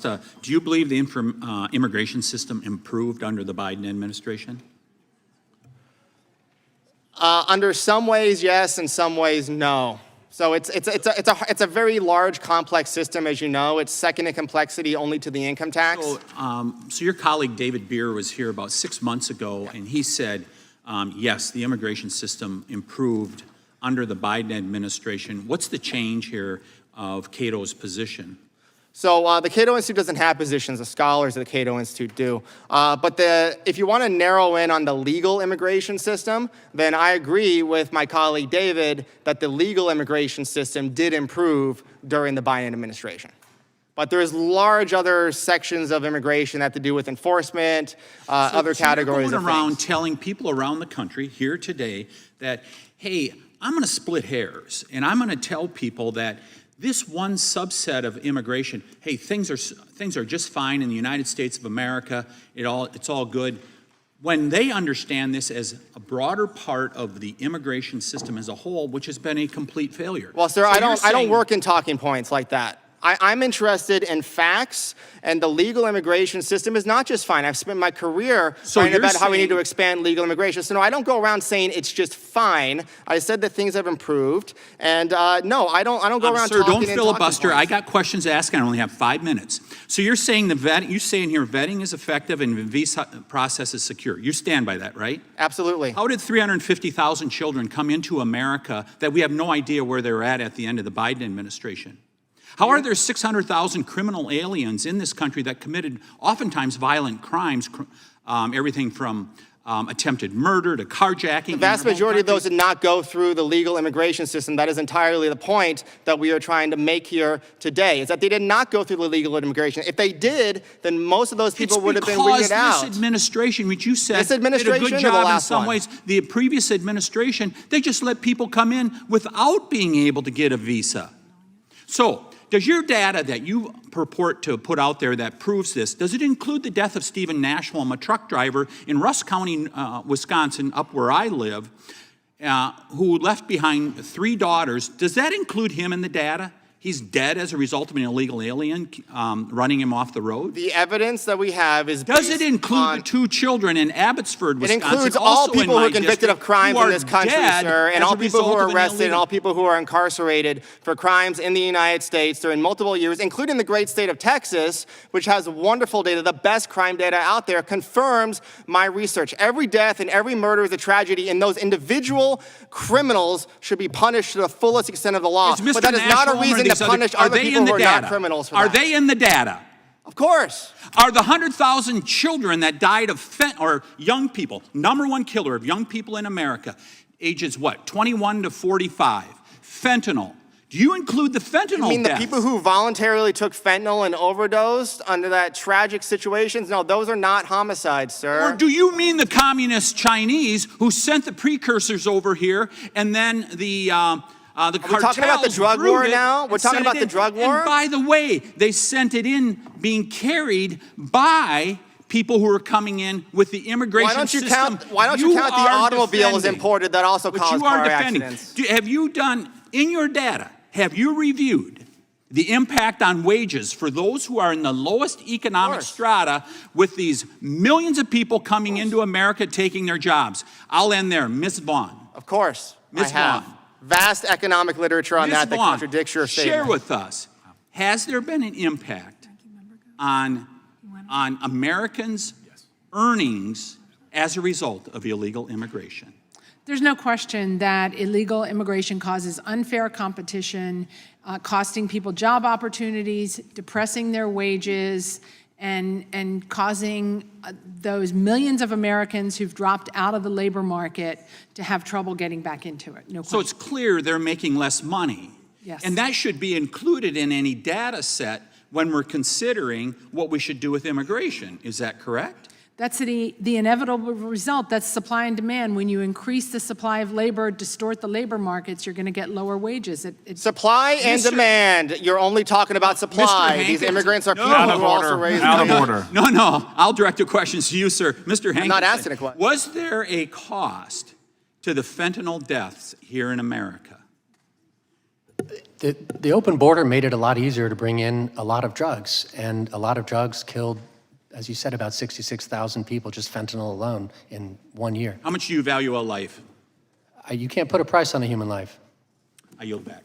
Do you believe the immigration system improved under the Biden administration? Under some ways, yes, and some ways, no. So it's a very large, complex system, as you know. It's second in complexity only to the income tax. So your colleague David Beer was here about 6 months ago, and he said, yes, the immigration system improved under the Biden administration. What's the change here of Cato's position? So the Cato Institute doesn't have positions. The scholars of the Cato Institute do. But if you want to narrow in on the legal immigration system, then I agree with my colleague David that the legal immigration system did improve during the Biden administration. But there's large other sections of immigration that have to do with enforcement, other categories of things. You're going around telling people around the country here today that, hey, I'm going to split hairs, and I'm going to tell people that this one subset of immigration, hey, things are just fine in the United States of America. It's all good. When they understand this as a broader part of the immigration system as a whole, which has been a complete failure. Well, sir, I don't work in talking points like that. I'm interested in facts, and the legal immigration system is not just fine. I've spent my career writing about how we need to expand legal immigration. So no, I don't go around saying it's just fine. I said that things have improved, and no, I don't go around sir, talking don't filibuster. I got questions to ask. I only have 5 minutes. So you're saying you say in here vetting is effective and the visa process is secure. You stand by that, right? Absolutely. How did 350,000 children come into America that we have no idea where they're at the end of the Biden administration? How are there 600,000 criminal aliens in this country that committed oftentimes violent crimes, everything from attempted murder to carjacking? The vast majority of those did not go through the legal immigration system. That is entirely the point that we are trying to make here today, is that they did not go through the legal immigration. If they did, then most of those people would have been weeded out. This administration, which you said did a good or job in some ways, the previous administration, they just let people come in without being able to get a visa. So, does your data that you purport to put out there that proves this, does it include the death of Stephen Nashwam, a truck driver in Rusk County, Wisconsin, up where I live, who left behind 3 daughters? Does that include him in the data? He's dead as a result of an illegal alien running him off the road? The evidence that we have is Does it include the 2 children in Abbotsford, Wisconsin? It includes all people who are convicted of crimes in this country, sir, and all people who are arrested and all people who are incarcerated for crimes in the United States during multiple years, including the great state of Texas, which has wonderful data. The best crime data out there confirms my research. Every death and every murder is a tragedy, and those individual criminals should be punished to the fullest extent of the law. But that is not a reason to punish other people who are not criminals for that. Are they in the data? Of course. Are the 100,000 children that died of or young people, #1 killer of young people in America, ages what, 21 to 45, fentanyl? Do you include the fentanyl deaths? You mean the people who voluntarily took fentanyl and overdosed under that tragic situations? No, those are not homicides, sir. Or do you mean the communist Chinese who sent the precursors over here and then the cartels? We're talking about the drug war now? We're talking about the drug war? And by the way, they sent it in being carried by people who are coming in with the immigration system. Why don't you count the automobiles imported that also cause car accidents? Have you done, in your data, have you reviewed the impact on wages for those who are in the lowest economic strata with these millions of people coming into America taking their jobs? I'll end there. Ms. Vaughn. Of course, Ms. Vaughn. Vast economic literature on that Vaughn, contradicts your statement. Share with us, has there been an impact on Americans' earnings as a result of illegal immigration? There's no question that illegal immigration causes unfair competition, costing people job opportunities, depressing their wages, and causing those millions of Americans who've dropped out of the labor market to have trouble getting back into it. No question. So it's clear they're making less money. Yes. And that should be included in any data set when we're considering what we should do with immigration. Is that correct? That's the inevitable result. That's supply and demand. When you increase the supply of labor, distort the labor markets, you're going to get lower wages. Supply and demand. You're only talking about supply. These immigrants are people who also raise out of order. No. I'll direct your questions to you, sir. Mr. Hank. I'm not asking a question. Was there a cost to the fentanyl deaths here in America? The open border made it a lot easier to bring in a lot of drugs, and a lot of drugs killed, as you said, about 66,000 people, just fentanyl alone in 1 year. How much do you value a life? You can't put a price on a human life. I yield back.